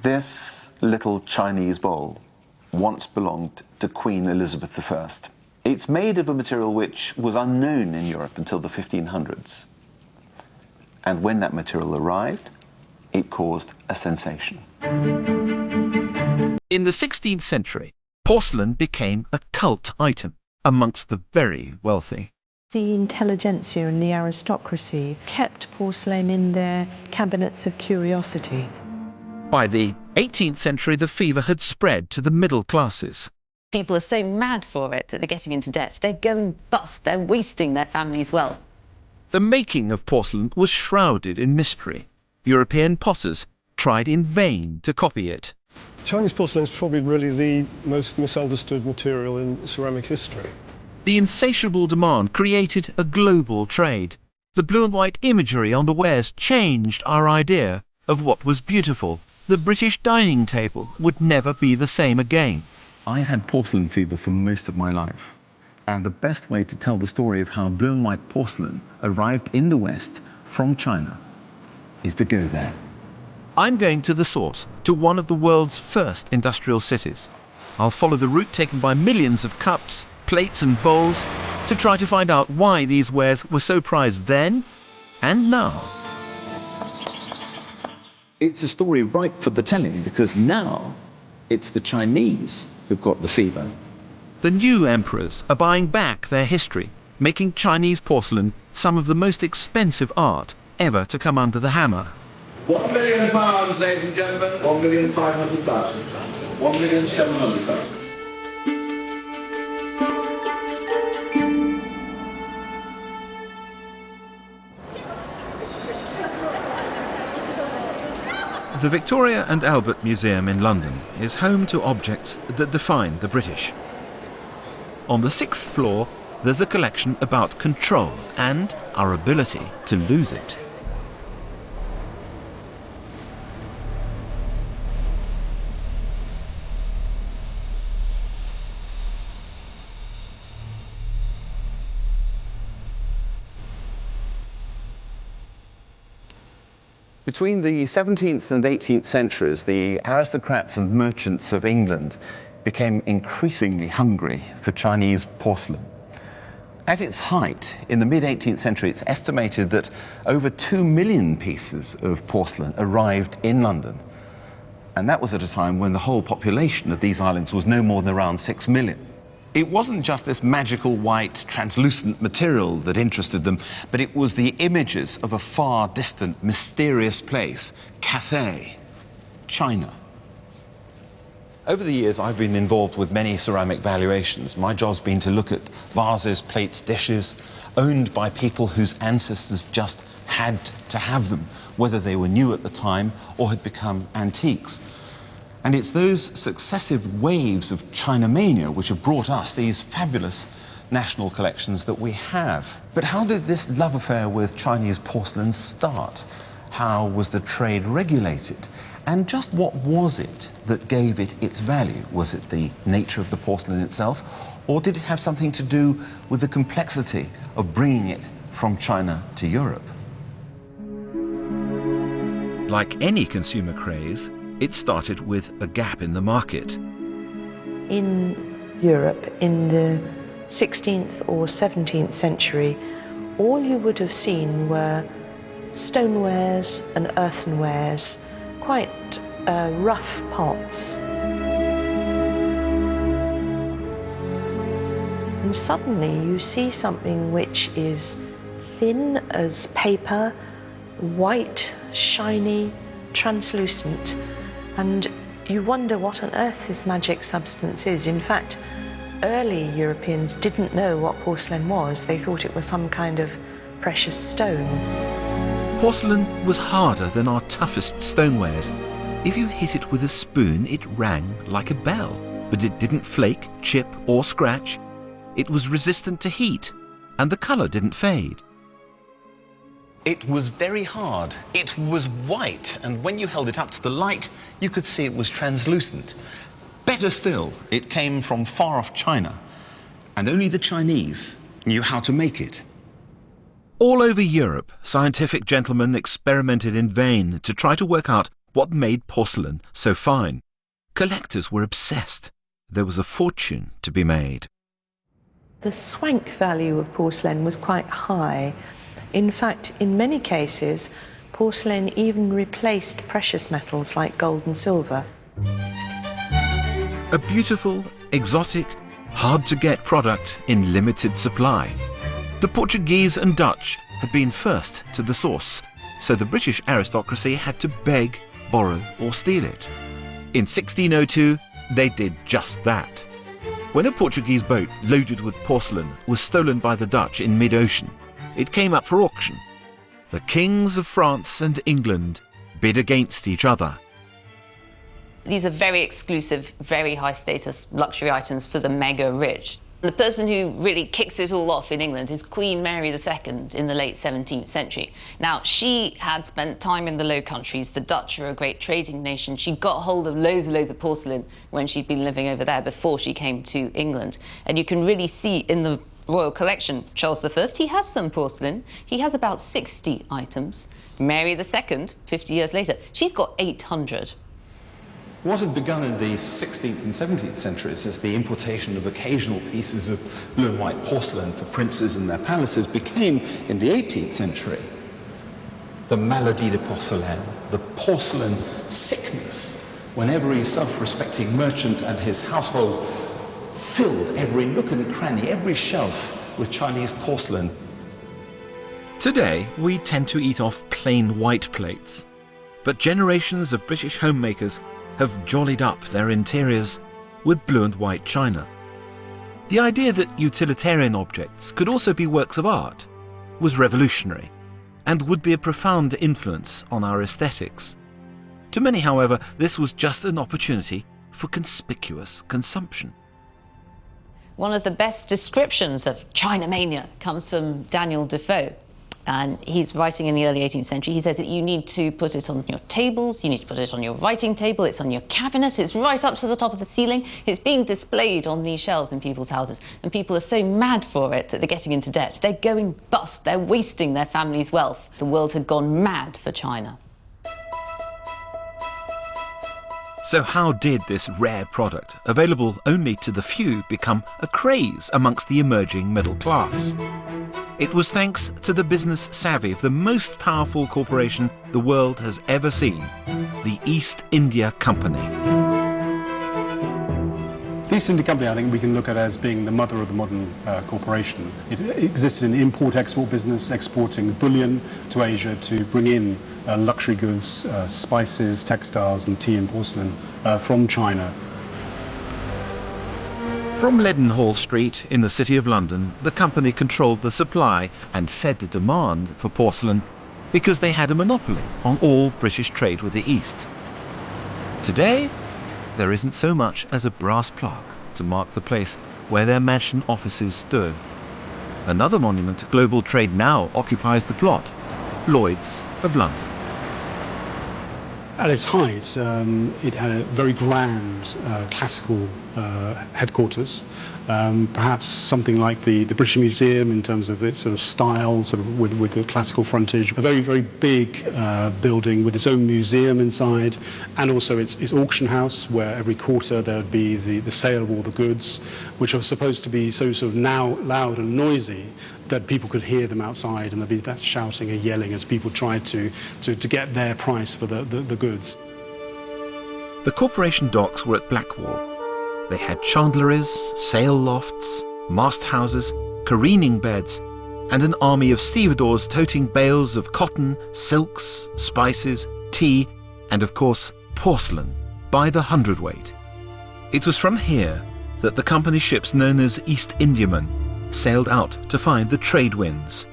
This little Chinese bowl once belonged to Queen Elizabeth I. It's made of a material which was unknown in Europe until the 1500s. And when that material arrived, it caused a sensation. In the 16th century, porcelain became a cult item amongst the very wealthy. The intelligentsia and the aristocracy kept porcelain in their cabinets of curiosity. By the 18th century, the fever had spread to the middle classes. People are so mad for it that they're getting into debt. They're going bust. They're wasting their family's wealth. The making of porcelain was shrouded in mystery. European potters tried in vain to copy it. Chinese porcelain is probably really the most misunderstood material in ceramic history. The insatiable demand created a global trade. The blue and white imagery on the wares changed our idea of what was beautiful. The British dining table would never be the same again. I had porcelain fever for most of my life. And the best way to tell the story of how blue and white porcelain arrived in the West from China is to go there. I'm going to the source, to one of the world's first industrial cities. I'll follow the route taken by millions of cups, plates and bowls to try to find out why these wares were so prized then and now. It's a story ripe for the telling because now it's the Chinese who've got the fever. The new emperors are buying back their history, making Chinese porcelain some of the most expensive art ever to come under the hammer. £1 million, ladies and gentlemen. 1,500,000. 1,700,000. The Victoria and Albert Museum in London is home to objects that define the British. On the 6th floor, there's a collection about control and our ability to lose it. Between the 17th and 18th centuries, the aristocrats and merchants of England became increasingly hungry for Chinese porcelain. At its height, in the mid-18th century, it's estimated that over 2 million pieces of porcelain arrived in London. And that was at a time when the whole population of these islands was no more than around 6 million. It wasn't just this magical white, translucent material that interested them, but it was the images of a far distant, mysterious place, Cathay, China. Over the years, I've been involved with many ceramic valuations. My job's been to look at vases, plates, dishes, owned by people whose ancestors just had to have them, whether they were new at the time or had become antiques. And it's those successive waves of China-mania which have brought us these fabulous national collections that we have. But how did this love affair with Chinese porcelain start? How was the trade regulated? And just what was it that gave it its value? Was it the nature of the porcelain itself, or did it have something to do with the complexity of bringing it from China to Europe? Like any consumer craze, it started with a gap in the market. In Europe, in the 16th or 17th century, all you would have seen were stonewares and earthenwares, quite rough pots. And suddenly you see something which is thin as paper, white, shiny, translucent, and you wonder what on earth this magic substance is. In fact, early Europeans didn't know what porcelain was. They thought it was some kind of precious stone. Porcelain was harder than our toughest stonewares. If you hit it with a spoon, it rang like a bell, but it didn't flake, chip, or scratch. It was resistant to heat, and the colour didn't fade. It was very hard. It was white, and when you held it up to the light, you could see it was translucent. Better still, it came from far off China, and only the Chinese knew how to make it. All over Europe, scientific gentlemen experimented in vain to try to work out what made porcelain so fine. Collectors were obsessed. There was a fortune to be made. The swank value of porcelain was quite high. In fact, in many cases, porcelain even replaced precious metals like gold and silver. A beautiful, exotic, hard-to-get product in limited supply. The Portuguese and Dutch had been first to the source, so the British aristocracy had to beg, borrow or steal it. In 1602, they did just that. When a Portuguese boat loaded with porcelain was stolen by the Dutch in mid-ocean, it came up for auction. The kings of France and England bid against each other. These are very exclusive, very high status luxury items for the mega rich. The person who really kicks it all off in England is Queen Mary II in the late 17th century. Now, she had spent time in the Low Countries. The Dutch are a great trading nation. She got hold of loads and loads of porcelain when she'd been living over there before she came to England. And you can really see in the royal collection, Charles I, he has some porcelain. He has about 60 items. Mary II, 50 years later, she's got 800. What had begun in the 16th and 17th centuries as the importation of occasional pieces of blue and white porcelain for princes and their palaces became, in the 18th century, the maladie de porcelaine, the porcelain sickness, when every self-respecting merchant and his household filled every nook and cranny, every shelf with Chinese porcelain. Today, we tend to eat off plain white plates, but generations of British homemakers have jollied up their interiors with blue and white china. The idea that utilitarian objects could also be works of art was revolutionary and would be a profound influence on our aesthetics. To many, however, this was just an opportunity for conspicuous consumption. One of the best descriptions of China mania comes from Daniel Defoe. And he's writing in the early 18th century. He says that you need to put it on your tables, you need to put it on your writing table, it's on your cabinet, it's right up to the top of the ceiling. It's being displayed on these shelves in people's houses. And people are so mad for it that they're getting into debt. They're going bust, they're wasting their family's wealth. The world had gone mad for China. So how did this rare product, available only to the few, become a craze amongst the emerging middle class? It was thanks to the business savvy of the most powerful corporation the world has ever seen, the East India Company. The East India Company, I think we can look at as being the mother of the modern corporation. It existed in the import-export business, exporting bullion to Asia to bring in luxury goods, spices, textiles and tea and porcelain from China. From Leadenhall Street in the City of London, the company controlled the supply and fed the demand for porcelain because they had a monopoly on all British trade with the East. Today, there isn't so much as a brass plaque to mark the place where their mansion offices stood. Another monument to global trade now occupies the plot, Lloyd's of London. At its height, it had a very grand classical headquarters, perhaps something like the British Museum in terms of its sort of style, sort of with the classical frontage. A very, very big building with its own museum inside, and also its auction house, where every quarter there would be the sale of all the goods, which are supposed to be so sort of now loud and noisy that people could hear them outside, and there'd be that shouting and yelling as people tried to get their price for the goods. The corporation docks were at Blackwall. They had chandleries, sail lofts, mast houses, careening beds, and an army of stevedores toting bales of cotton, silks, spices, tea, and of course, porcelain, by the hundredweight. It was from here that the company ships known as East Indiamen sailed out to find the trade winds.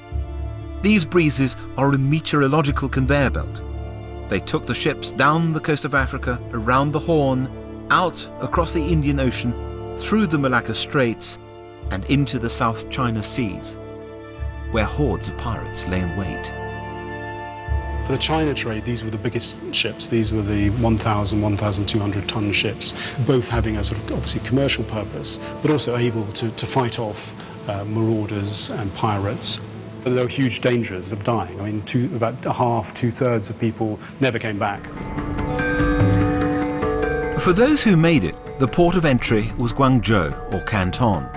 These breezes are a meteorological conveyor belt. They took the ships down the coast of Africa, around the Horn, out across the Indian Ocean, through the Malacca Straits, and into the South China Seas, where hordes of pirates lay in wait. For the China trade, these were the biggest ships. These were the 1,000, 1,200 ton ships, both having a sort of obviously commercial purpose, but also able to fight off marauders and pirates. But there were huge dangers of dying. I mean, about half, 2/3 of people never came back. For those who made it, the port of entry was Guangzhou, or Canton.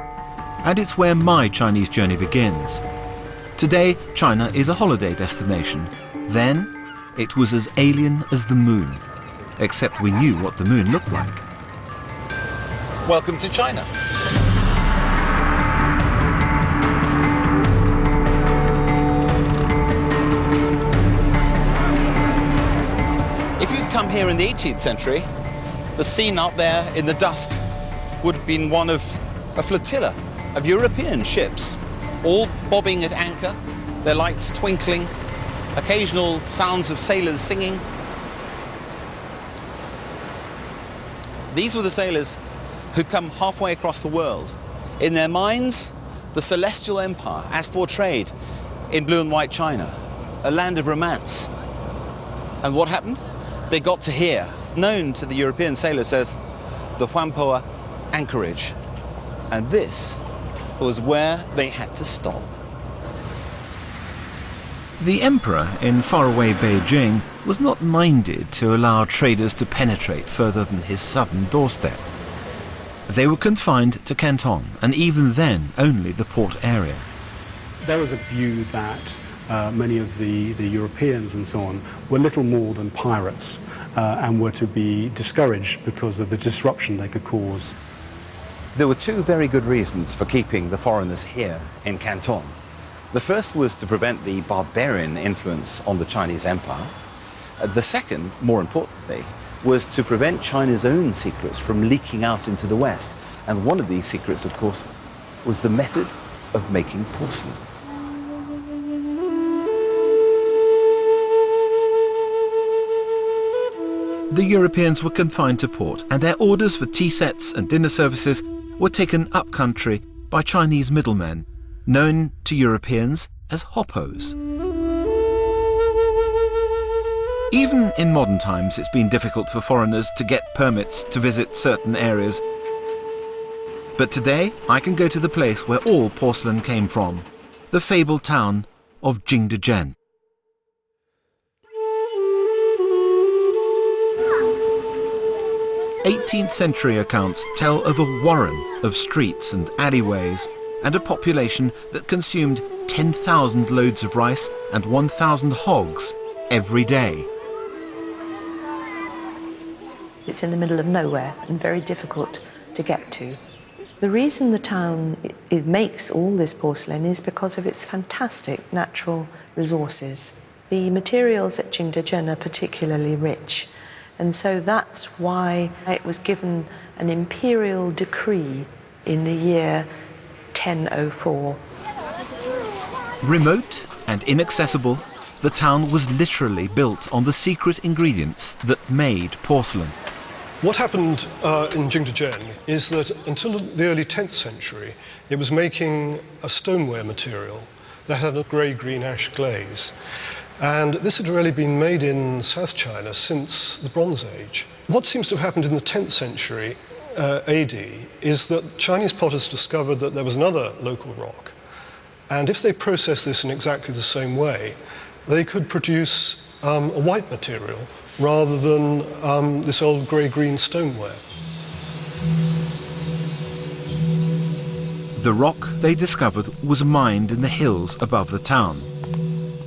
And it's where my Chinese journey begins. Today, China is a holiday destination. Then, it was as alien as the moon. Except we knew what the moon looked like. Welcome to China. If you'd come here in the 18th century, the scene out there in the dusk would have been one of a flotilla of European ships, all bobbing at anchor, their lights twinkling, occasional sounds of sailors singing. These were the sailors who'd come halfway across the world. In their minds, the celestial empire, as portrayed in blue and white China, a land of romance. And what happened? They got to here, known to the European sailors as the Huanpoa anchorage. And this was where they had to stop. The emperor in faraway Beijing was not minded to allow traders to penetrate further than his southern doorstep. They were confined to Canton, and even then only the port area. There was a view that many of the Europeans and so on were little more than pirates and were to be discouraged because of the disruption they could cause. There were two very good reasons for keeping the foreigners here in Canton. The first was to prevent the barbarian influence on the Chinese empire. The second, more importantly, was to prevent China's own secrets from leaking out into the West. And one of these secrets, of course, was the method of making porcelain. The Europeans were confined to port, and their orders for tea sets and dinner services were taken up country by Chinese middlemen, known to Europeans as hoppos. Even in modern times, it's been difficult for foreigners to get permits to visit certain areas. But today, I can go to the place where all porcelain came from, the fabled town of Jingdezhen. '18th century accounts tell of a warren of streets and alleyways and a population that consumed 10,000 loads of rice and 1,000 hogs every day. It's in the middle of nowhere and very difficult to get to. The reason the town it makes all this porcelain is because of its fantastic natural resources. The materials at Jingdezhen are particularly rich, and so that's why it was given an imperial decree in the year 1004. Remote and inaccessible, the town was literally built on the secret ingredients that made porcelain. What happened in Jingdezhen is that until the early 10th century, it was making a stoneware material that had a grey-green ash glaze. And this had really been made in South China since the Bronze Age. What seems to have happened in the 10th century AD is that Chinese potters discovered that there was another local rock. And if they processed this in exactly the same way, they could produce a white material rather than this old grey-green stoneware. The rock they discovered was mined in the hills above the town.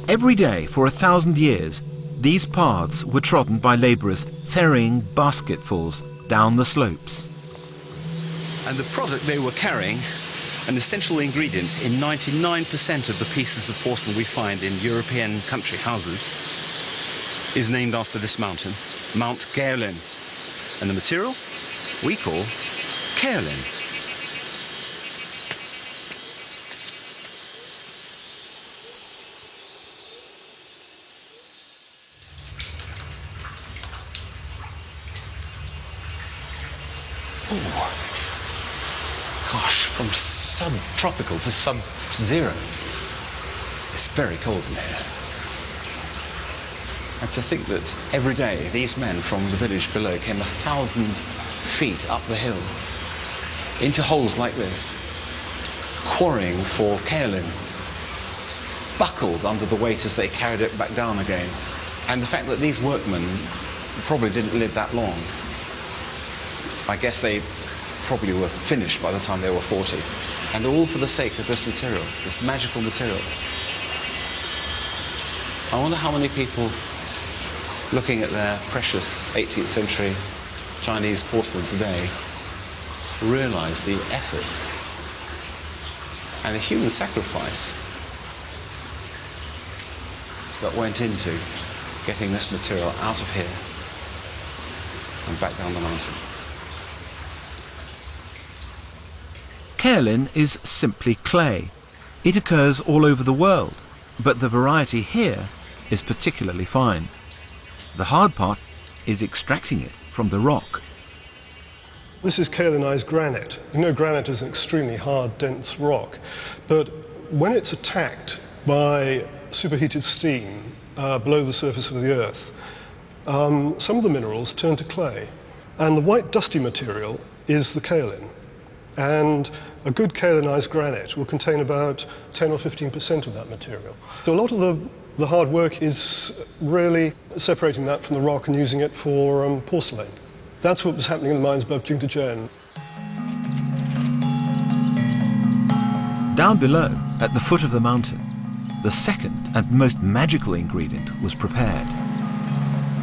Every day for 1,000 years, these paths were trodden by labourers ferrying basketfuls down the slopes. And the product they were carrying, an essential ingredient in 99% of the pieces of porcelain we find in European country houses, is named after this mountain, Mount Kaolin. And the material we call kaolin. Gosh, from subtropical to sub-zero. It's very cold in here. And to think that every day these men from the village below came 1,000 feet up the hill into holes like this, quarrying for kaolin, buckled under the weight as they carried it back down again. And the fact that these workmen probably didn't live that long I guess they probably were finished by the time they were 40. And all for the sake of this material, this magical material. I wonder how many people looking at their precious 18th century Chinese porcelain today realize the effort and the human sacrifice that went into getting this material out of here and back down the mountain. Kaolin is simply clay. It occurs all over the world, but the variety here is particularly fine. The hard part is extracting it from the rock. This is kaolinized granite. You know, granite is an extremely hard, dense rock, but when it's attacked by superheated steam below the surface of the Earth, some of the minerals turn to clay. And the white dusty material is the kaolin. And a good kaolinized granite will contain about 10 or 15% of that material. So a lot of the hard work is really separating that from the rock and using it for porcelain. That's what was happening in the mines above Jingdezhen. Down below, at the foot of the mountain, the second and most magical ingredient was prepared.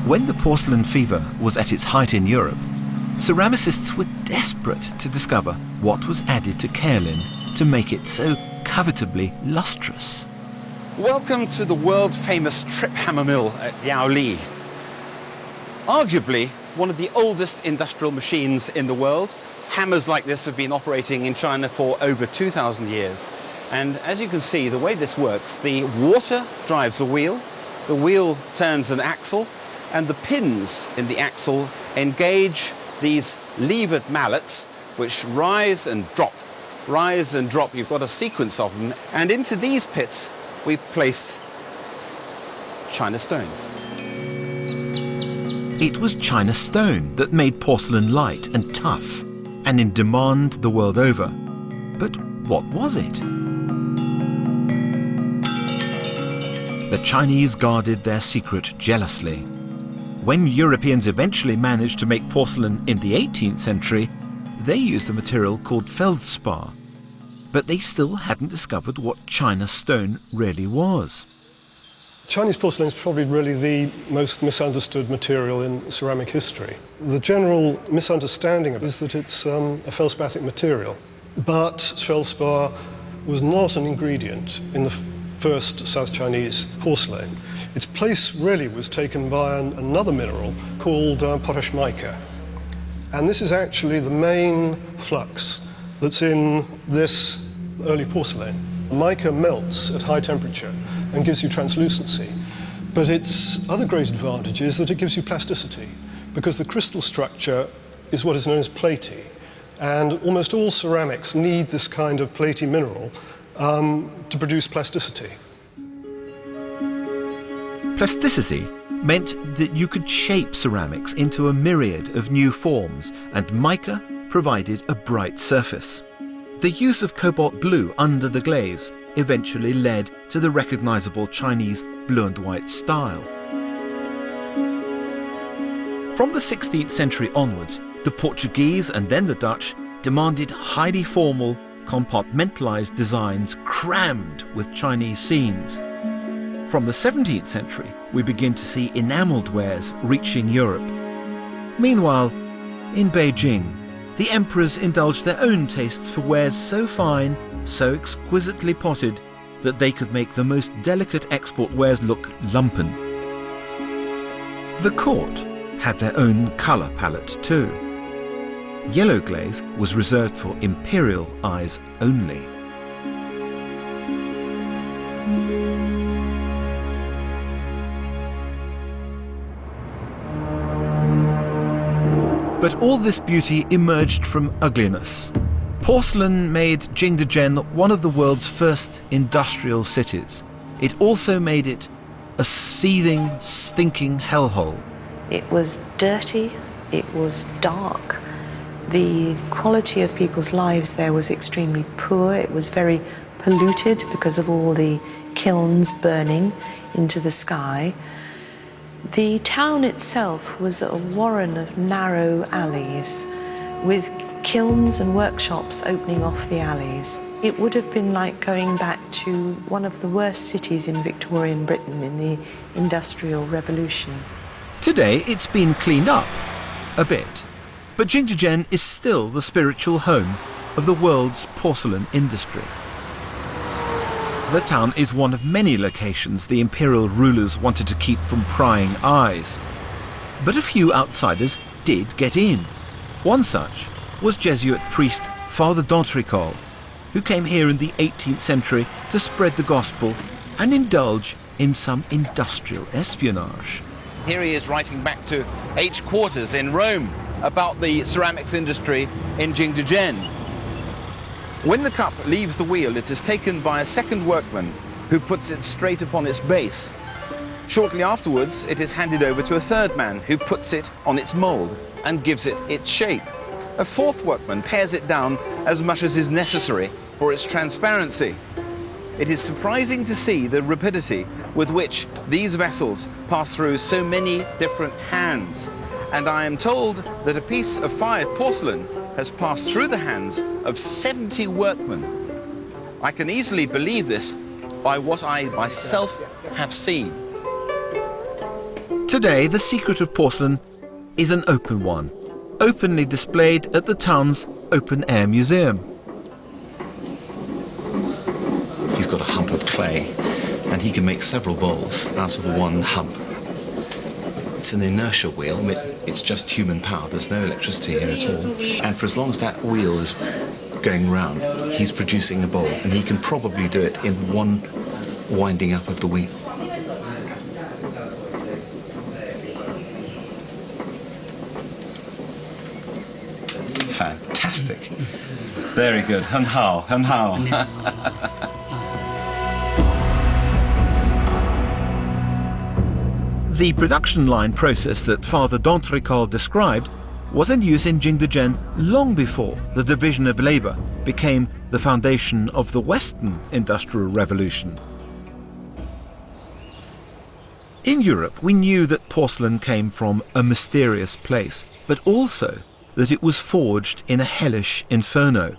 When the porcelain fever was at its height in Europe, ceramicists were desperate to discover what was added to kaolin to make it so covetably lustrous. Welcome to the world-famous trip hammer mill at Yaoli. Arguably one of the oldest industrial machines in the world. Hammers like this have been operating in China for over 2,000 years. And as you can see, the way this works, the water drives a wheel, the wheel turns an axle, and the pins in the axle engage these levered mallets, which rise and drop, rise and drop. You've got a sequence of them. And into these pits, we place China stone. It was China stone that made porcelain light and tough, and in demand the world over. But what was it? The Chinese guarded their secret jealously. When Europeans eventually managed to make porcelain in the 18th century, they used a material called feldspar, but they still hadn't discovered what China stone really was. Chinese porcelain is probably really the most misunderstood material in ceramic history. The general misunderstanding is that it's a feldspathic material, but feldspar was not an ingredient in the first South Chinese porcelain. Its place really was taken by another mineral called potash mica. And this is actually the main flux that's in this early porcelain. Mica melts at high temperature and gives you translucency. But its other great advantage is that it gives you plasticity, because the crystal structure is what is known as platy. And almost all ceramics need this kind of platy mineral to produce plasticity. Plasticity meant that you could shape ceramics into a myriad of new forms, and mica provided a bright surface. The use of cobalt blue under the glaze eventually led to the recognizable Chinese blue and white style. From the 16th century onwards, the Portuguese and then the Dutch demanded highly formal, compartmentalized designs crammed with Chinese scenes. From the 17th century, we begin to see enameled wares reaching Europe. Meanwhile, in Beijing, the emperors indulged their own tastes for wares so fine, so exquisitely potted, that they could make the most delicate export wares look lumpen. The court had their own colour palette too. Yellow glaze was reserved for imperial eyes only. But all this beauty emerged from ugliness. Porcelain made Jingdezhen one of the world's first industrial cities. It also made it a seething, stinking hellhole. It was dirty, it was dark. The quality of people's lives there was extremely poor. It was very polluted because of all the kilns burning into the sky. The town itself was a warren of narrow alleys with kilns and workshops opening off the alleys. It would have been like going back to one of the worst cities in Victorian Britain in the Industrial Revolution. Today it's been cleaned up a bit, but Jingdezhen is still the spiritual home of the world's porcelain industry. The town is one of many locations the imperial rulers wanted to keep from prying eyes. But a few outsiders did get in. One such was Jesuit priest Father d'Entricol, who came here in the 18th century to spread the gospel and indulge in some industrial espionage. Here he is writing back to H quarters in Rome about the ceramics industry in Jingdezhen. When the cup leaves the wheel, it is taken by a second workman who puts it straight upon its base. Shortly afterwards, it is handed over to a third man who puts it on its mould and gives it its shape. A fourth workman pares it down as much as is necessary for its transparency. It is surprising to see the rapidity with which these vessels pass through so many different hands. And I am told that a piece of fired porcelain has passed through the hands of 70 workmen. I can easily believe this by what I myself have seen. Today, the secret of porcelain is an open one, openly displayed at the town's open-air museum. He's got a hump of clay, and he can make several bowls out of one hump. It's an inertia wheel. It's just human power. There's no electricity here at all. And for as long as that wheel is going round, he's producing a bowl, and he can probably do it in one winding up of the wheel. Fantastic. Very good. Hun hao, hun hao. The production line process that Father d'Entricol described was in use in Jingdezhen long before the division of labour became the foundation of the Western Industrial Revolution. In Europe, we knew that porcelain came from a mysterious place, but also that it was forged in a hellish inferno.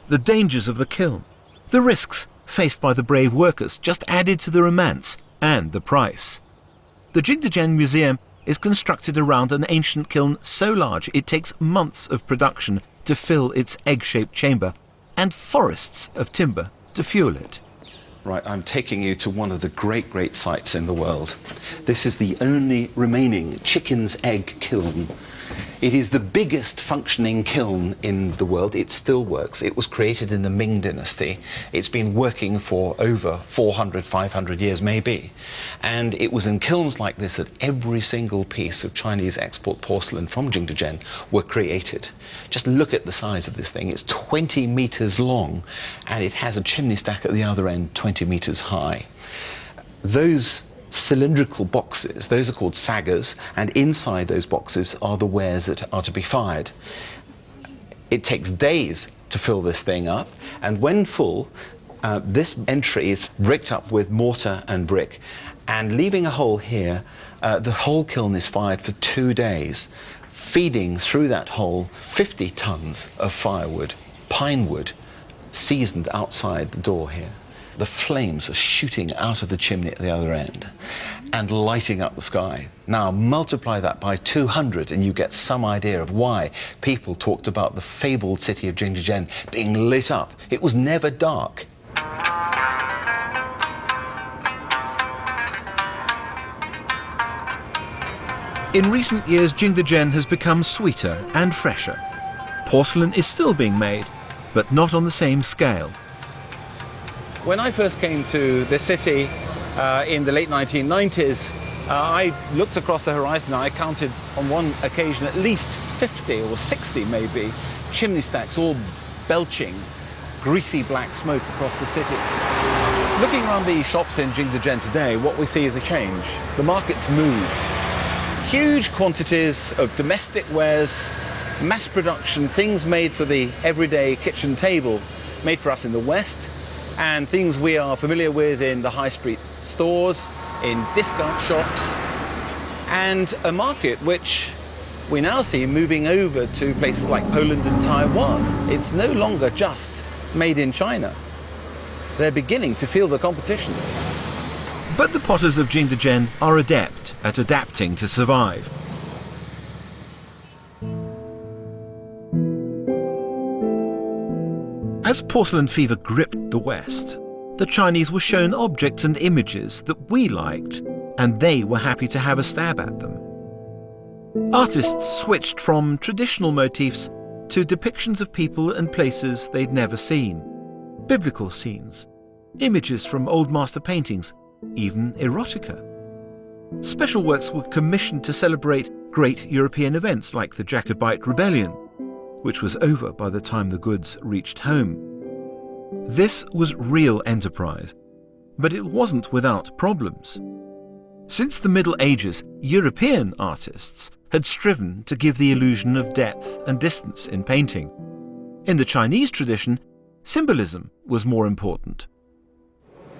The dangers of the kiln, the risks faced by the brave workers just added to the romance and the price. The Jingdezhen Museum is constructed around an ancient kiln so large it takes months of production to fill its egg-shaped chamber and forests of timber to fuel it. Right, I'm taking you to one of the great sites in the world. This is the only remaining chicken's egg kiln. It is the biggest functioning kiln in the world. It still works. It was created in the Ming Dynasty. It's been working for over 400, 500 years maybe. And it was in kilns like this that every single piece of Chinese export porcelain from Jingdezhen were created. Just look at the size of this thing. It's 20 meters long, and it has a chimney stack at the other end 20 meters high. Those cylindrical boxes, those are called saggers, and inside those boxes are the wares that are to be fired. It takes days to fill this thing up, and when full, this entry is bricked up with mortar and brick, and leaving a hole here, the whole kiln is fired for 2 days, feeding through that hole 50 tons of firewood, pine wood, seasoned outside the door here. The flames are shooting out of the chimney at the other end and lighting up the sky. Now multiply that by 200 and you get some idea of why people talked about the fabled city of Jingdezhen being lit up. It was never dark. In recent years, Jingdezhen has become sweeter and fresher. Porcelain is still being made, but not on the same scale. When I first came to this city in the late 1990s, I looked across the horizon and I counted on one occasion at least 50 or 60 maybe chimney stacks all belching greasy black smoke across the city. Looking around the shops in Jingdezhen today, what we see is a change. The market's moved. Huge quantities of domestic wares, mass production, things made for the everyday kitchen table, made for us in the West, and things we are familiar with in the high street stores, in discount shops, and a market which we now see moving over to places like Poland and Taiwan. It's no longer just made in China. They're beginning to feel the competition. But the potters of Jingdezhen are adept at adapting to survive. As porcelain fever gripped the West, the Chinese were shown objects and images that we liked, and they were happy to have a stab at them. Artists switched from traditional motifs to depictions of people and places they'd never seen. Biblical scenes, images from old master paintings, even erotica. Special works were commissioned to celebrate great European events like the Jacobite Rebellion, which was over by the time the goods reached home. This was real enterprise, but it wasn't without problems. Since the Middle Ages, European artists had striven to give the illusion of depth and distance in painting. In the Chinese tradition, symbolism was more important.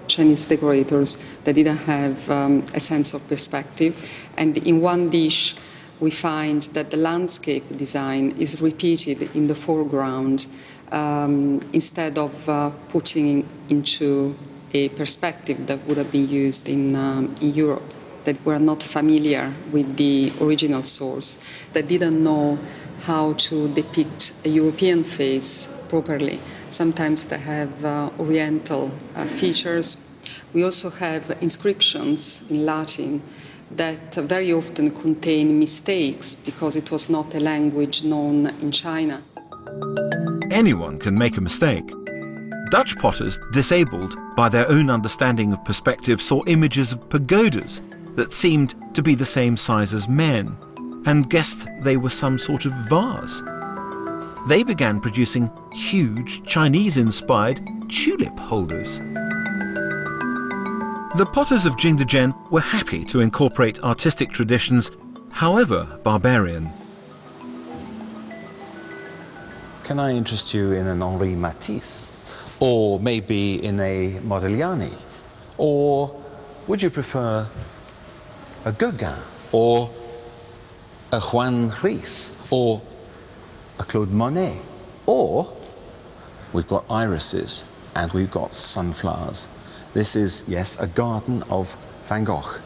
Chinese decorators, they didn't have a sense of perspective, and in one dish we find that the landscape design is repeated in the foreground instead of putting into a perspective that would have been used in Europe, that were not familiar with the original source, that didn't know how to depict a European face properly. Sometimes they have oriental features. We also have inscriptions in Latin that very often contain mistakes because it was not a language known in China. Anyone can make a mistake. Dutch potters, disabled by their own understanding of perspective, saw images of pagodas that seemed to be the same size as men and guessed they were some sort of vase. They began producing huge Chinese-inspired tulip holders. The potters of Jingdezhen were happy to incorporate artistic traditions, however barbarian. Can I interest you in an Henri Matisse? Or maybe in a Modigliani? Or would you prefer a Gauguin? Or a Juan Gris? Or a Claude Monet? Or we've got irises and we've got sunflowers. This is, yes, a garden of Van Gogh.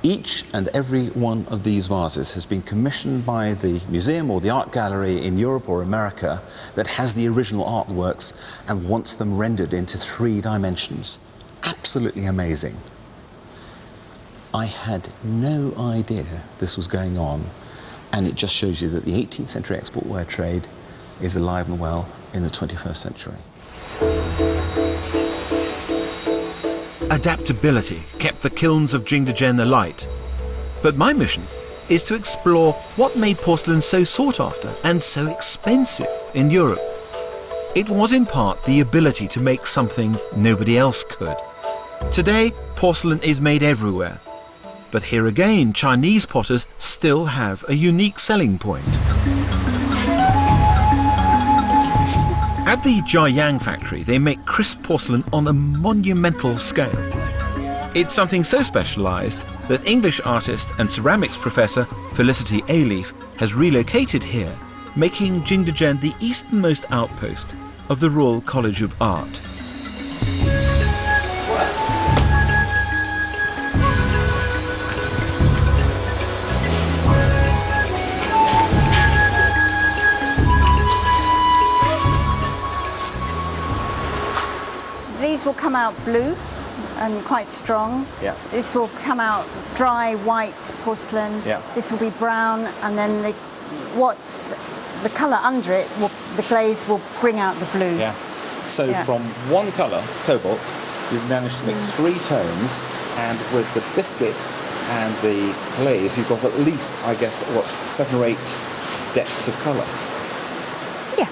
Each and every one of these vases has been commissioned by the museum or the art gallery in Europe or America that has the original artworks and wants them rendered into 3 dimensions. Absolutely amazing. I had no idea this was going on, and it just shows you that the 18th century export ware trade is alive and well in the 21st century. Adaptability kept the kilns of Jingdezhen alight. But my mission is to explore what made porcelain so sought after and so expensive in Europe. It was in part the ability to make something nobody else could. Today, porcelain is made everywhere. But here again, Chinese potters still have a unique selling point. At the Jiayang factory, they make crisp porcelain on a monumental scale. It's something so specialised that English artist and ceramics professor Felicity Ayleaf has relocated here, making Jingdezhen the easternmost outpost of the Royal College of Art. These will come out blue and quite strong. Yeah. This will come out dry white porcelain. Yeah. This will be brown, and then the colour under it, the glaze will bring out the blue. Yeah. So from one colour, cobalt, you've managed to mix 3 tones, and with the biscuit and the glaze, you've got at least, I guess, 7 or 8 depths of colour. Yeah.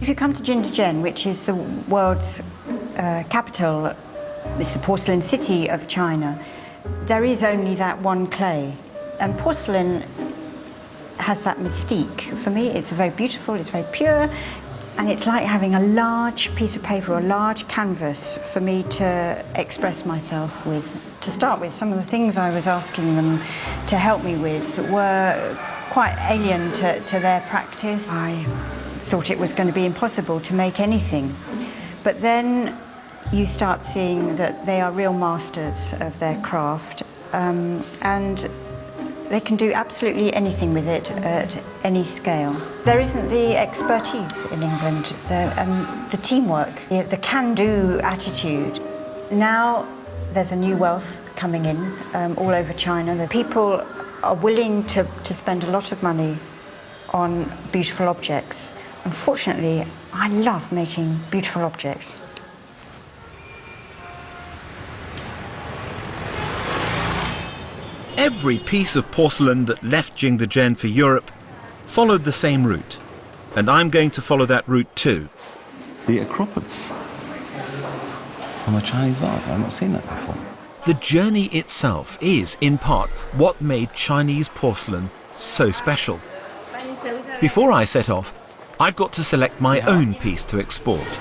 If you come to Jingdezhen, which is the world's capital, it's the porcelain city of China, there is only that one clay. And porcelain has that mystique. For me, it's very beautiful, it's very pure, and it's like having a large piece of paper or a large canvas for me to express myself with. To start with, some of the things I was asking them to help me with were quite alien to their practice. I thought it was going to be impossible to make anything. But then you start seeing that they are real masters of their craft, and they can do absolutely anything with it at any scale. There isn't the expertise in England, the teamwork, the can-do attitude. Now there's a new wealth coming in all over China. The people are willing to spend a lot of money on beautiful objects. Unfortunately, I love making beautiful objects. Every piece of porcelain that left Jingdezhen for Europe followed the same route, and I'm going to follow that route too. The Acropolis on a Chinese vase. I've not seen that before. The journey itself is, in part, what made Chinese porcelain so special. Before I set off, I've got to select my own piece to export.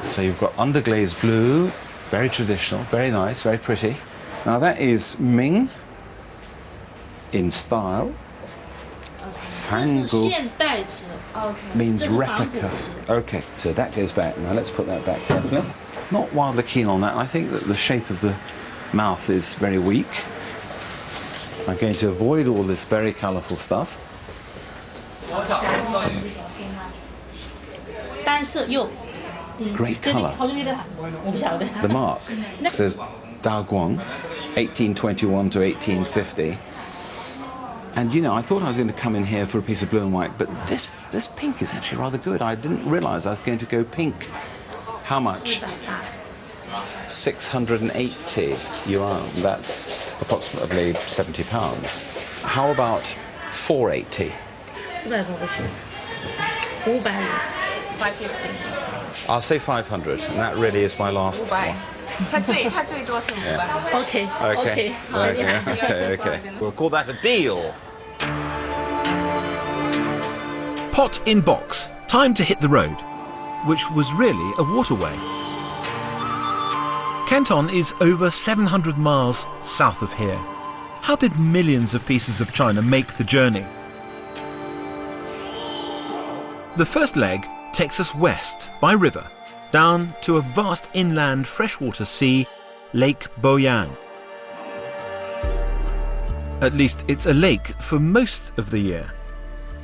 So you've got underglazed blue, very traditional, very nice, very pretty. Now that is Ming in style. Fangu means replica. Okay, so that goes back. Now let's put that back carefully. Not wildly keen on that. I think that the shape of the mouth is very weak. I'm going to avoid all this very colourful stuff. Great colour. The mark says Dao Guang, 1821 to 1850. And you know, I thought I was going to come in here for a piece of blue and white, but this pink is actually rather good. I didn't realise I was going to go pink. How much? 680 yuan. That's approximately £70. How about 480? 550. I'll say 500, and that really is my last one. 它最多是500。Okay. We'll call that a deal. Pot in box, time to hit the road, which was really a waterway. Canton is over 700 miles south of here. How did millions of pieces of china make the journey? The first leg takes us west by river, down to a vast inland freshwater sea, Lake Boyang. At least it's a lake for most of the year.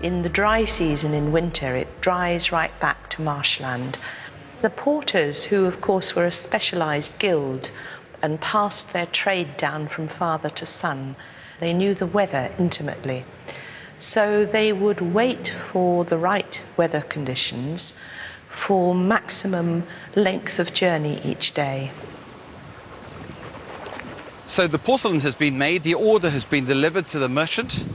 In the dry season in winter, it dries right back to marshland. The porters, who of course were a specialised guild and passed their trade down from father to son, they knew the weather intimately. So they would wait for the right weather conditions for maximum length of journey each day. So the porcelain has been made, the order has been delivered to the merchant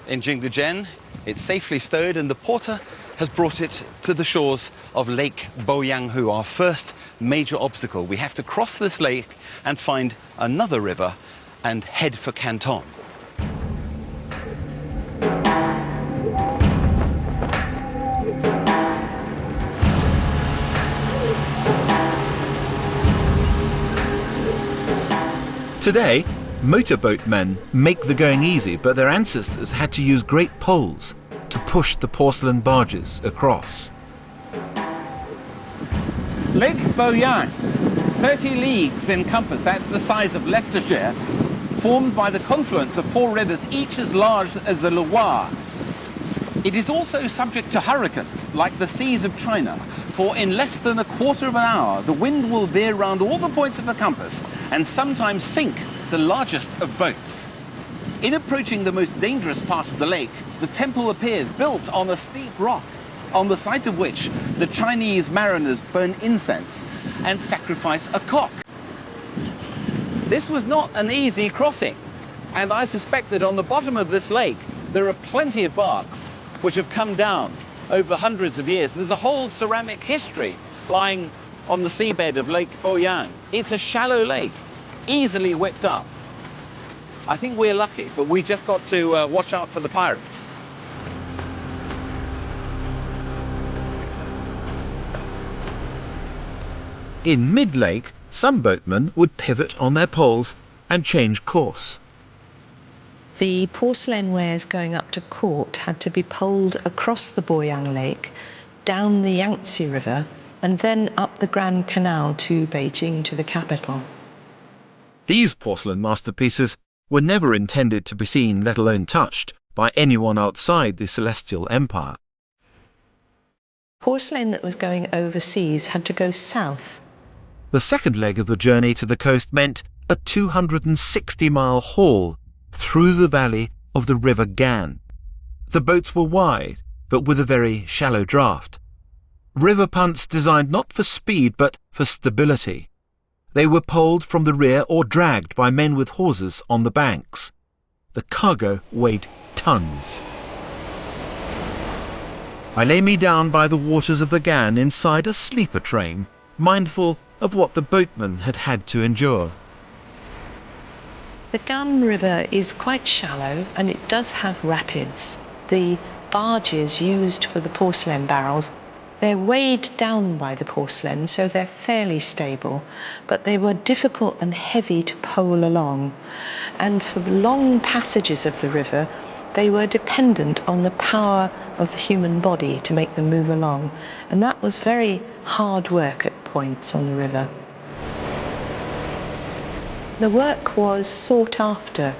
in Jingdezhen. It's safely stowed, and the porter has brought it to the shores of Lake Boyanghu, our first major obstacle. We have to cross this lake and find another river and head for Canton. Today, motorboatmen make the going easy, but their ancestors had to use great poles to push the porcelain barges across. Lake Boyang, 30 leagues in compass, that's the size of Leicestershire, formed by the confluence of 4 rivers, each as large as the Loire. It is also subject to hurricanes, like the seas of China, for in less than a quarter of an hour, the wind will veer round all the points of the compass and sometimes sink the largest of boats. In approaching the most dangerous part of the lake, the temple appears built on a steep rock, on the site of which the Chinese mariners burn incense and sacrifice a cock. This was not an easy crossing, and I suspect that on the bottom of this lake there are plenty of barks which have come down over hundreds of years. There's a whole ceramic history lying on the seabed of Lake Boyang. It's a shallow lake, easily whipped up. I think we're lucky, but we just got to watch out for the pirates. In mid-lake, Some boatmen would pivot on their poles and change course. The porcelain wares going up to court had to be poled across the Boyang Lake, down the Yangtze River, and then up the Grand Canal to Beijing, to the capital. These porcelain masterpieces were never intended to be seen, let alone touched, by anyone outside the Celestial Empire. Porcelain that was going overseas had to go south. The second leg of the journey to the coast meant a 260-mile haul through the valley of the River Gan. The boats were wide, but with a very shallow draft. River punts designed not for speed, but for stability. They were poled from the rear or dragged by men with hawsers on the banks. The cargo weighed tons. I lay me down by the waters of the Gan inside a sleeper train, mindful of what the boatmen had had to endure. The Gan River is quite shallow and it does have rapids. The barges used for the porcelain barrels, they're weighed down by the porcelain, so they're fairly stable, but they were difficult and heavy to pole along. And for long passages of the river, they were dependent on the power of the human body to make them move along. And that was very hard work at points on the river. The work was sought after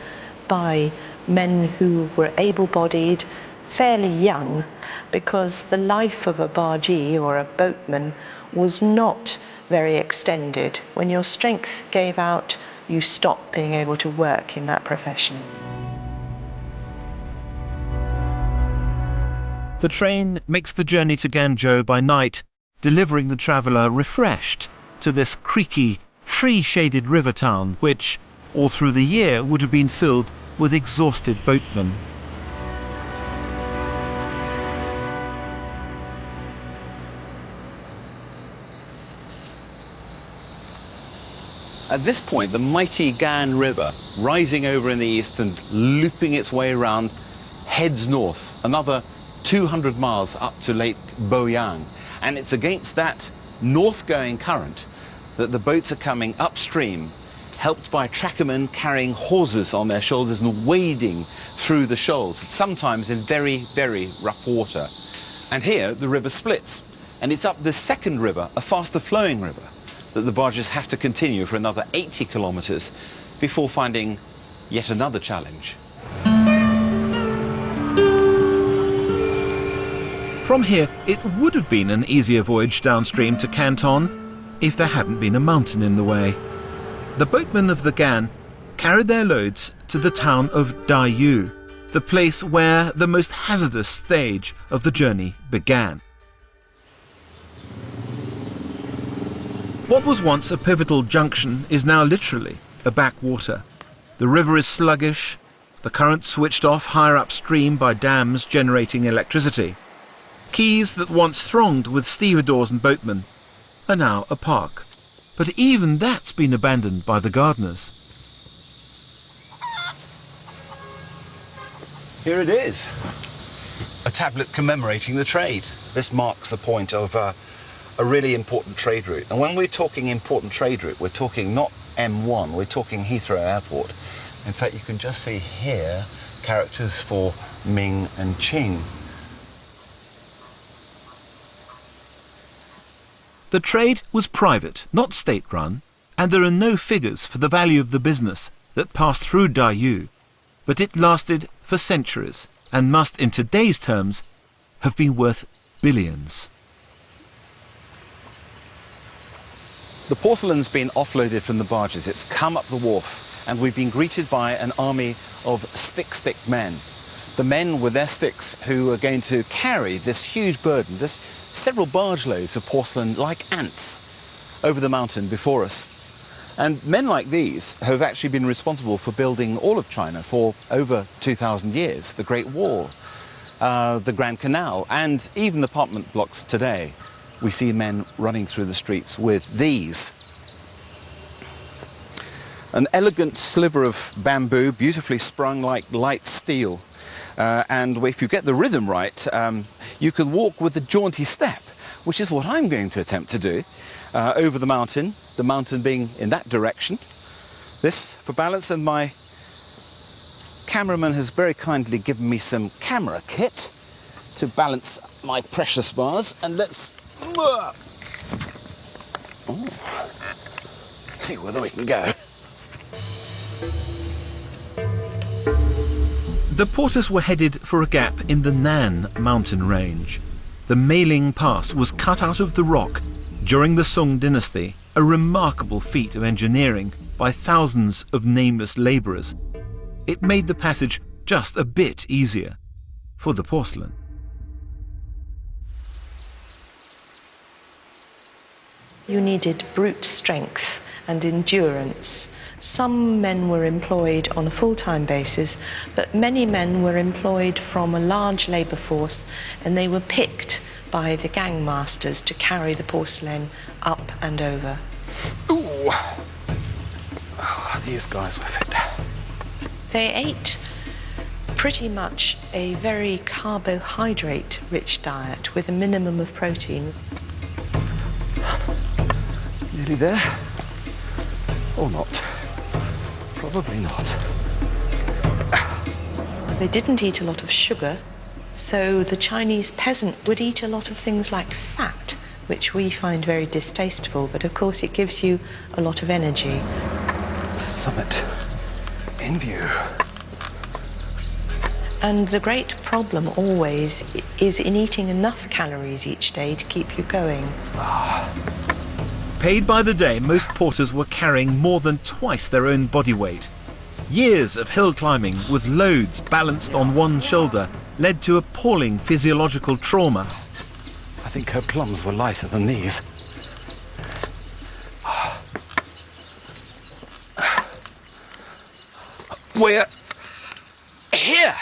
by men who were able-bodied, fairly young, because the life of a bargee or a boatman was not very extended. When your strength gave out, you stopped being able to work in that profession. The train makes the journey to Guangzhou by night, delivering the traveller refreshed to this creaky, tree-shaded river town, which, all through the year, would have been filled with exhausted boatmen. At this point, the mighty Gan River, rising over in the east and looping its way around, heads north, another 200 miles up to Lake Boyang. And it's against that north-going current that the boats are coming upstream, helped by trackermen carrying hawsers on their shoulders and wading through the shoals, sometimes in very, very rough water. And here, the river splits, and it's up this second river, a faster-flowing river, that the barges have to continue for another 80 kilometers before finding yet another challenge. From here, it would have been an easier voyage downstream to Canton if there hadn't been a mountain in the way. The boatmen of the Gan carried their loads to the town of Dayu, the place where the most hazardous stage of the journey began. What was once a pivotal junction is now literally a backwater. The river is sluggish, the current switched off higher upstream by dams generating electricity. Quays that once thronged with stevedores and boatmen are now a park. But even that's been abandoned by the gardeners. Here it is, a tablet commemorating the trade. This marks the point of a really important trade route. And when we're talking important trade route, we're talking not M1, we're talking Heathrow Airport. In fact, you can just see here characters for Ming and Qing. The trade was private, not state-run, and there are no figures for the value of the business that passed through Dayu, but it lasted for centuries and must, in today's terms, have been worth billions. The porcelain's been offloaded from the barges. It's come up the wharf, and we've been greeted by an army of stick men. The men with their sticks who are going to carry this huge burden, this several barge loads of porcelain like ants over the mountain before us. And men like these have actually been responsible for building all of China for over 2,000 years. The Great Wall, the Grand Canal, and even the apartment blocks today. We see men running through the streets with these. An elegant sliver of bamboo, beautifully sprung like light steel. And if you get the rhythm right, you can walk with a jaunty step, which is what I'm going to attempt to do. over the mountain being in that direction. This for balance, and my cameraman has very kindly given me some camera kit to balance my precious bars, and let's see whether we can go. The porters were headed for a gap in the Nan mountain range. The Meiling Pass was cut out of the rock during the Song dynasty, a remarkable feat of engineering by thousands of nameless labourers. It made the passage just a bit easier for the porcelain. You needed brute strength and endurance. Some men were employed on a full-time basis, but many men were employed from a large labour force, and they were picked by the gangmasters to carry the porcelain up and over. Ooh. Oh, these guys were fit. They ate pretty much a very carbohydrate-rich diet with a minimum of protein. Nearly there. Or not. Probably not. They didn't eat a lot of sugar, so the Chinese peasant would eat a lot of things like fat, which we find very distasteful, but of course it gives you a lot of energy. Summit in view. And the great problem always is in eating enough calories each day to keep you going. Paid by the day, most porters were carrying more than twice their own body weight. Years of hill climbing with loads balanced on one shoulder led to appalling physiological trauma. I think her plums were lighter than these. We're here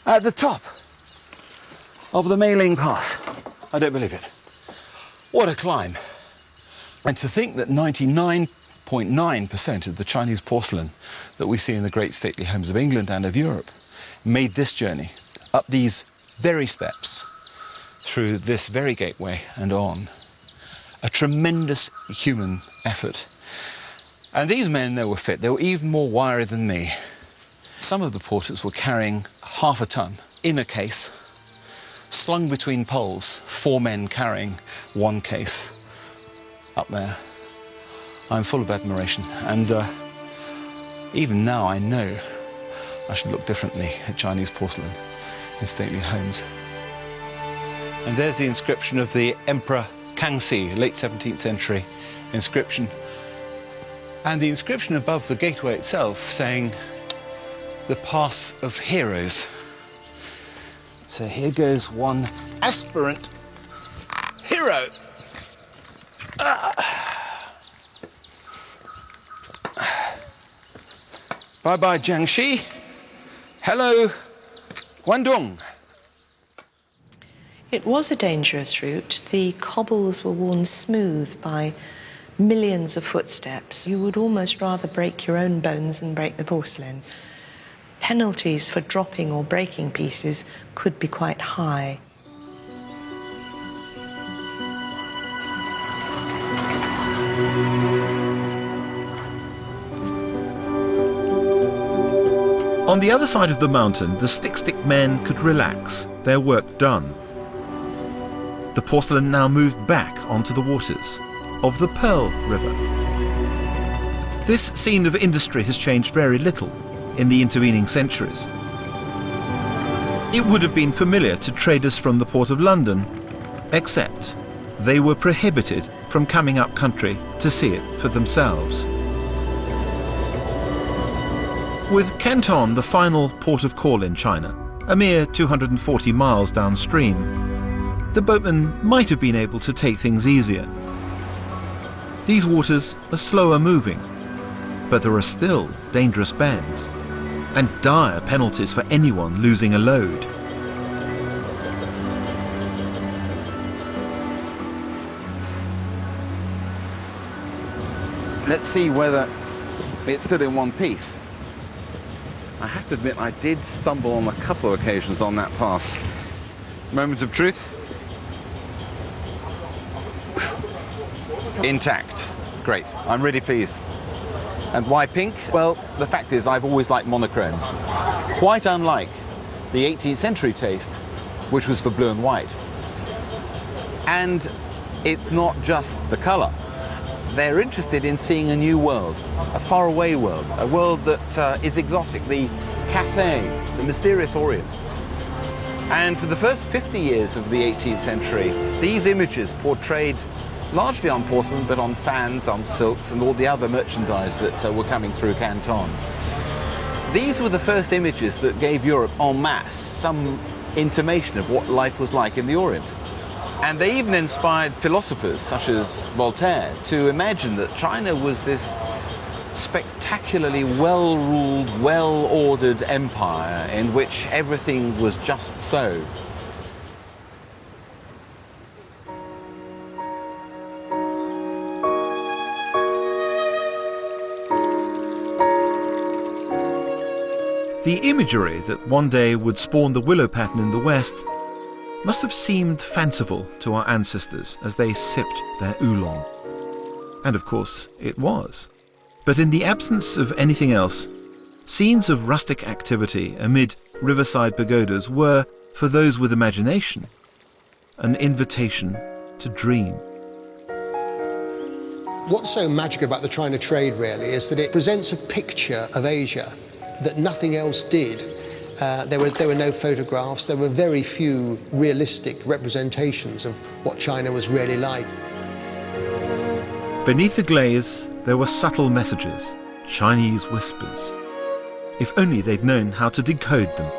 at the top of the Meiling Pass. I don't believe it. What a climb. And to think that 99.9% of the Chinese porcelain that we see in the great stately homes of England and of Europe made this journey up these very steps, through this very gateway and on. A tremendous human effort. And these men, they were fit. They were even more wiry than me. Some of the porters were carrying half a ton in a case, slung between poles, 4 men carrying one case up there. I'm full of admiration, and even now I know I should look differently at Chinese porcelain in stately homes. And there's the inscription of the Emperor Kangxi, late 17th century inscription. And the inscription above the gateway itself saying, "The Pass of Heroes." So here goes one aspirant hero. Bye-bye, Jiangxi. Hello, Guangdong. It was a dangerous route. The cobbles were worn smooth by millions of footsteps. You would almost rather break your own bones than break the porcelain. Penalties for dropping or breaking pieces could be quite high. On the other side of the mountain, the stick men could relax, their work done. The porcelain now moved back onto the waters of the Pearl River. This scene of industry has changed very little in the intervening centuries. It would have been familiar to traders from the Port of London, except they were prohibited from coming up country to see it for themselves. With Canton the final port of call in China, a mere 240 miles downstream, the boatmen might have been able to take things easier. These waters are slower moving, but there are still dangerous bends and dire penalties for anyone losing a load. Let's see whether it's still in one piece. I have to admit, I did stumble on a couple of occasions on that pass. Moment of truth. intact. Great, I'm really pleased. And why pink? Well, the fact is I've always liked monochromes. Quite unlike the 18th century taste, which was for blue and white. And it's not just the colour. They're interested in seeing a new world, a faraway world, a world that is exotic, the Cathay, the mysterious Orient. And for the first 50 years of the 18th century, these images portrayed largely on porcelain, but on fans, on silks, and all the other merchandise that were coming through Canton. These were the first images that gave Europe en masse some intimation of what life was like in the Orient. And they even inspired philosophers such as Voltaire to imagine that China was this spectacularly well-ruled, well-ordered empire in which everything was just so. The imagery that one day would spawn the willow pattern in the West must have seemed fanciful to our ancestors as they sipped their oolong. And of course, it was. But in the absence of anything else, scenes of rustic activity amid riverside pagodas were, for those with imagination, an invitation to dream. What's so magic about the China trade, really, is that it presents a picture of Asia that nothing else did. There were no photographs, there were very few realistic representations of what China was really like. Beneath the glaze, there were subtle messages, Chinese whispers. If only they'd known how to decode them.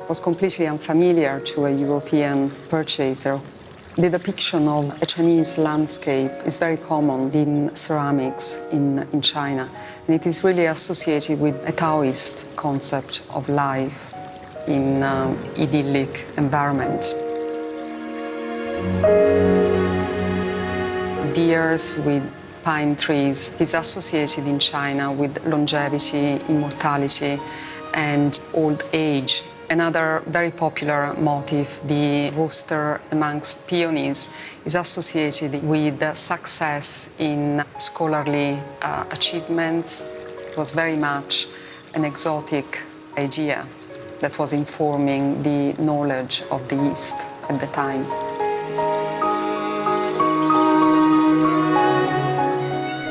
It was completely unfamiliar to a European purchaser. The depiction of a Chinese landscape is very common in ceramics in China, and it is really associated with a Taoist concept of life in idyllic environment. Deers with pine trees is associated in China with longevity, immortality, and old age. Another very popular motif, the rooster amongst peonies, is associated with success in scholarly achievements. It was very much an exotic idea that was informing the knowledge of the East at the time.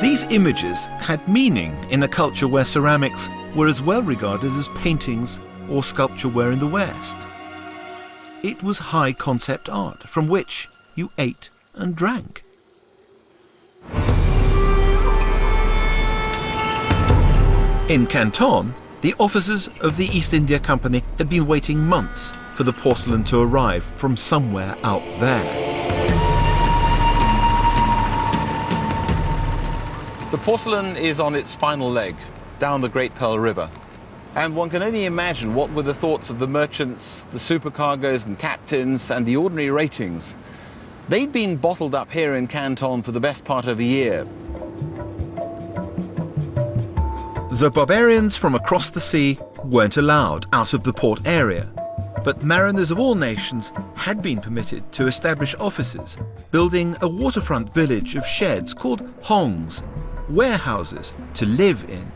These images had meaning in a culture where ceramics were as well regarded as paintings or sculpture were in the West. It was high concept art from which you ate and drank. In Canton, the officers of the East India Company had been waiting months for the porcelain to arrive from somewhere out there. The porcelain is on its final leg, down the Great Pearl River. And one can only imagine what were the thoughts of the merchants, the supercargoes and captains, and the ordinary ratings. They'd been bottled up here in Canton for the best part of a year. The barbarians from across the sea weren't allowed out of the port area, but mariners of all nations had been permitted to establish offices, building a waterfront village of sheds called hongs, warehouses to live in.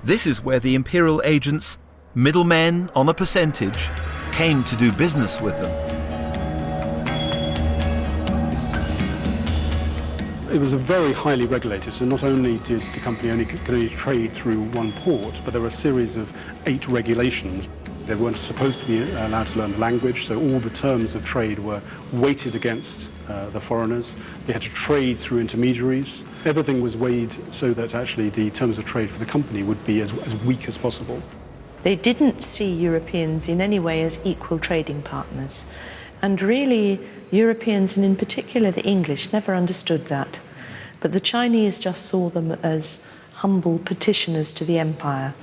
This is where the imperial agents, middlemen on a percentage, came to do business with them. It was very highly regulated, so not only did the company could only trade through one port, but there were a series of 8 regulations. They weren't supposed to be allowed to learn the language, so all the terms of trade were weighted against the foreigners. They had to trade through intermediaries. Everything was weighed so that actually the terms of trade for the company would be as weak as possible. They didn't see Europeans in any way as equal trading partners. And really, Europeans, and in particular the English, never understood that. But the Chinese just saw them as humble petitioners to the empire.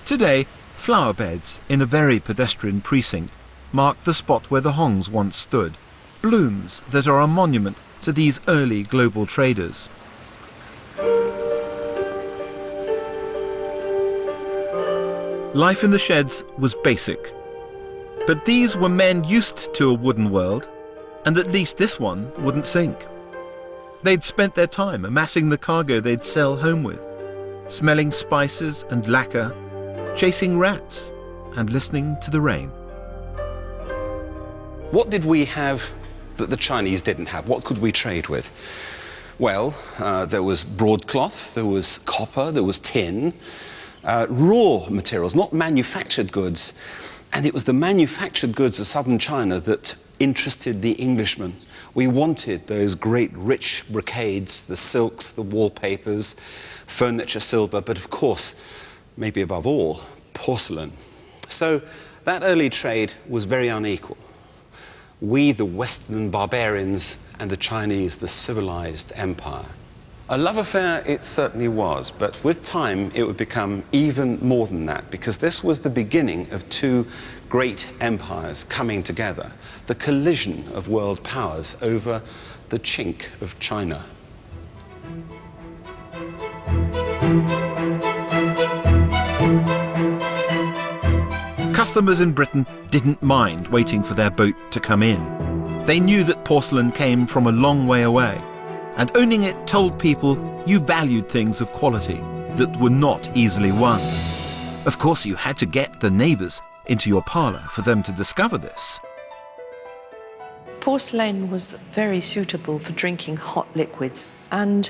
Today, flower beds in a very pedestrian precinct mark the spot where the hongs once stood, blooms that are a monument to these early global traders. Life in the sheds was basic, but these were men used to a wooden world, and at least this one wouldn't sink. They'd spent their time amassing the cargo they'd sell home with, smelling spices and lacquer, chasing rats, and listening to the rain. What did we have that the Chinese didn't have? What could we trade with? Well, there was broadcloth, there was copper, there was tin, raw materials, not manufactured goods. And it was the manufactured goods of southern China that interested the Englishmen. We wanted those great rich brocades, the silks, the wallpapers, furniture, silver, but of course, maybe above all, porcelain. So that early trade was very unequal. We, the Western barbarians, and the Chinese, the civilized empire. A love affair it certainly was, but with time it would become even more than that, because this was the beginning of two great empires coming together, the collision of world powers over the chink of China. Customers in Britain didn't mind waiting for their boat to come in. They knew that porcelain came from a long way away, and owning it told people you valued things of quality that were not easily won. Of course, you had to get the neighbours into your parlour for them to discover this. Porcelain was very suitable for drinking hot liquids, and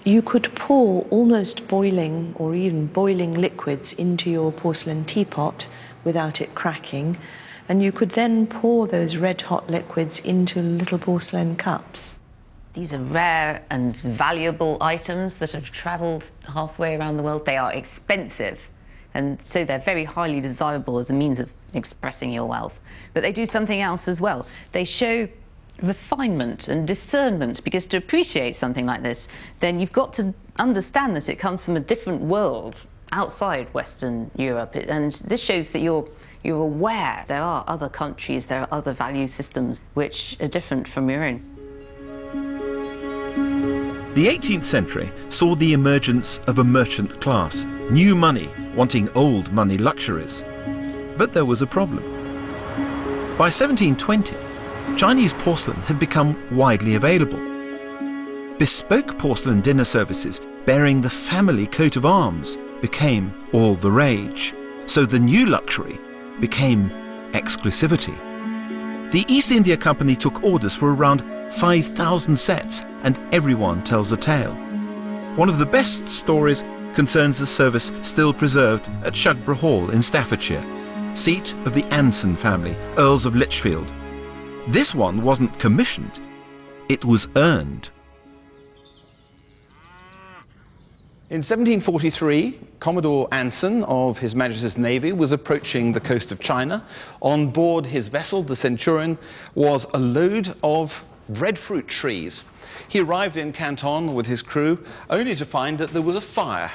you could pour almost boiling or even boiling liquids into your porcelain teapot without it cracking, and you could then pour those red hot liquids into little porcelain cups. These are rare and valuable items that have travelled halfway around the world. They are expensive, and so they're very highly desirable as a means of expressing your wealth. But they do something else as well. They show refinement and discernment, because to appreciate something like this, then you've got to understand that it comes from a different world outside Western Europe. And this shows that you're aware there are other countries, there are other value systems which are different from your own. The 18th century saw the emergence of a merchant class, new money wanting old money luxuries. But there was a problem. By 1720, Chinese porcelain had become widely available. Bespoke porcelain dinner services bearing the family coat of arms became all the rage, so the new luxury became exclusivity. The East India Company took orders for around 5,000 sets, and everyone tells a tale. One of the best stories concerns the service still preserved at Shugborough Hall in Staffordshire, seat of the Anson family, Earls of Lichfield. This one wasn't commissioned, it was earned. In 1743, Commodore Anson of His Majesty's Navy was approaching the coast of China. On board his vessel, the Centurion, was a load of breadfruit trees. He arrived in Canton with his crew, only to find that there was a fire.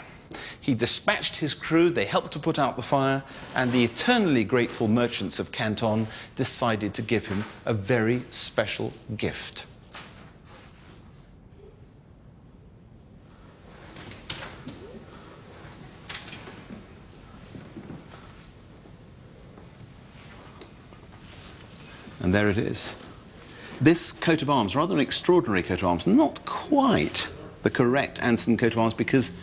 He dispatched his crew, they helped to put out the fire, and the eternally grateful merchants of Canton decided to give him a very special gift. And there it is. This coat of arms, rather an extraordinary coat of arms, not quite the correct Anson coat of arms, because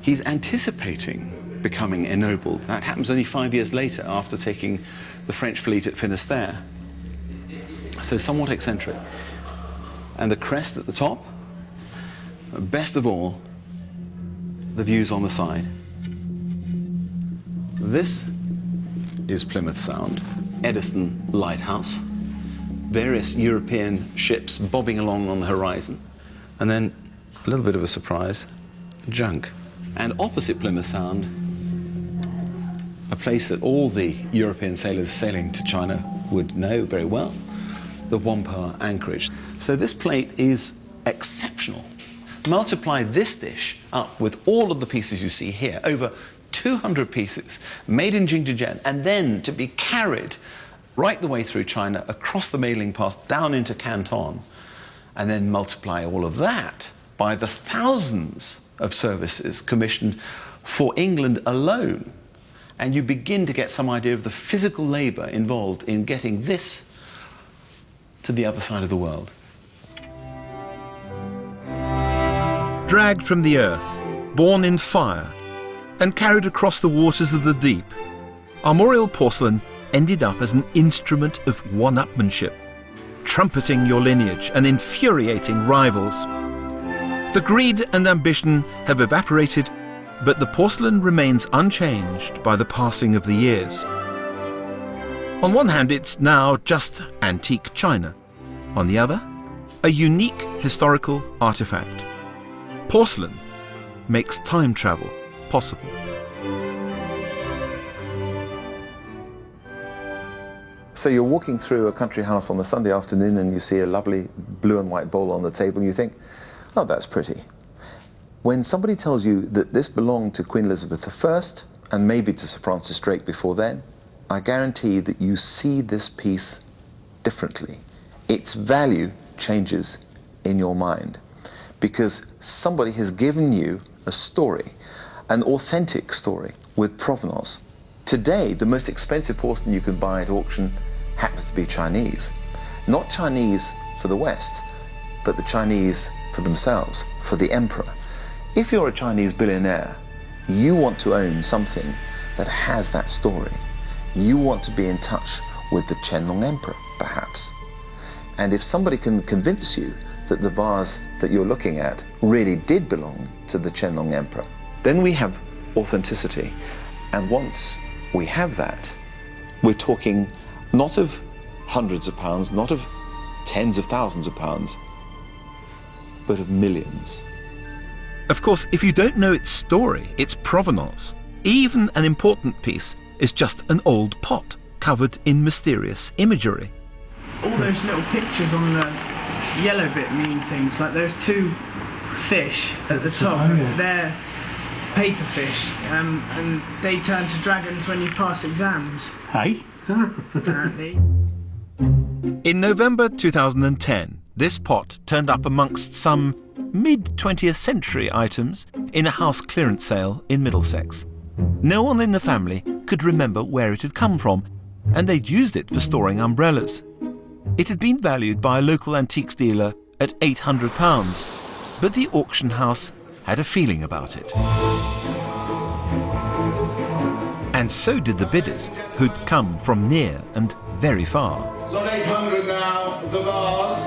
he's anticipating becoming ennobled. That happens only 5 years later, after taking the French fleet at Finisterre. So somewhat eccentric. And the crest at the top, best of all, the views on the side. This is Plymouth Sound, Edison Lighthouse, various European ships bobbing along on the horizon, and then a little bit of a surprise, junk. And opposite Plymouth Sound, a place that all the European sailors sailing to China would know very well, the Whampoa anchorage. So this plate is exceptional. Multiply this dish up with all of the pieces you see here, over 200 pieces made in Jingzhen, and then to be carried right the way through China, across the Mei Ling Pass, down into Canton, and then multiply all of that by the thousands of services commissioned for England alone, and you begin to get some idea of the physical labour involved in getting this to the other side of the world. Dragged from the earth, born in fire, and carried across the waters of the deep, armorial porcelain ended up as an instrument of one-upmanship, trumpeting your lineage and infuriating rivals. The greed and ambition have evaporated, but the porcelain remains unchanged by the passing of the years. On one hand, it's now just antique china. On the other, a unique historical artifact. Porcelain makes time travel possible. So you're walking through a country house on a Sunday afternoon and you see a lovely blue and white bowl on the table and you think, oh, that's pretty. When somebody tells you that this belonged to Queen Elizabeth I and maybe to Sir Francis Drake before then, I guarantee that you see this piece differently. Its value changes in your mind because somebody has given you a story, an authentic story with provenance. Today, the most expensive porcelain you can buy at auction happens to be Chinese. Not Chinese for the West, but the Chinese for themselves, for the emperor. If you're a Chinese billionaire, you want to own something that has that story. You want to be in touch with the Qianlong emperor, perhaps. And if somebody can convince you that the vase that you're looking at really did belong to the Qianlong emperor, then we have authenticity. And once we have that, we're talking not of hundreds of pounds, not of tens of thousands of pounds, but of millions. Of course, if you don't know its story, its provenance, even an important piece is just an old pot covered in mysterious imagery. All those little pictures on the yellow bit mean things, like those two fish at the top, they're paper fish, and they turn to dragons when you pass exams. Hey? Apparently. In November 2010, this pot turned up amongst some mid-20th century items in a house clearance sale in Middlesex. No one in the family could remember where it had come from, and they'd used it for storing umbrellas. It had been valued by a local antiques dealer at £800, but the auction house had a feeling about it. And so did the bidders, who'd come from near and very far. It's on 800 now, the vase.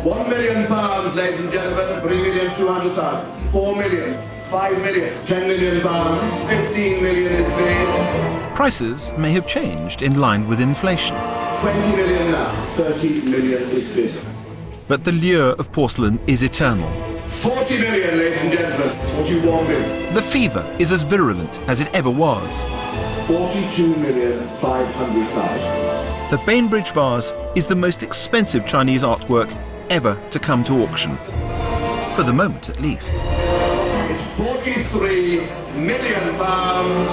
£1 million, ladies and gentlemen, 3,200,000. 4 million, 5 million, 10 million pounds, 15 million is bid. Prices may have changed in line with inflation. 20 million now, 30 million is bid. But the lure of porcelain is eternal. 40 million, ladies and gentlemen, 41 million. The fever is as virulent as it ever was. 42,500,000. The Bainbridge vase is the most expensive Chinese artwork ever to come to auction. For the moment, at least. It's 43 million pounds.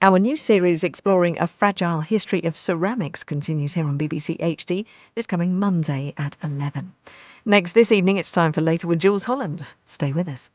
Our new series exploring a fragile history of ceramics continues here on BBC HD this coming Monday at 11. Next this evening, it's time for Later with Jules Holland. Stay with us.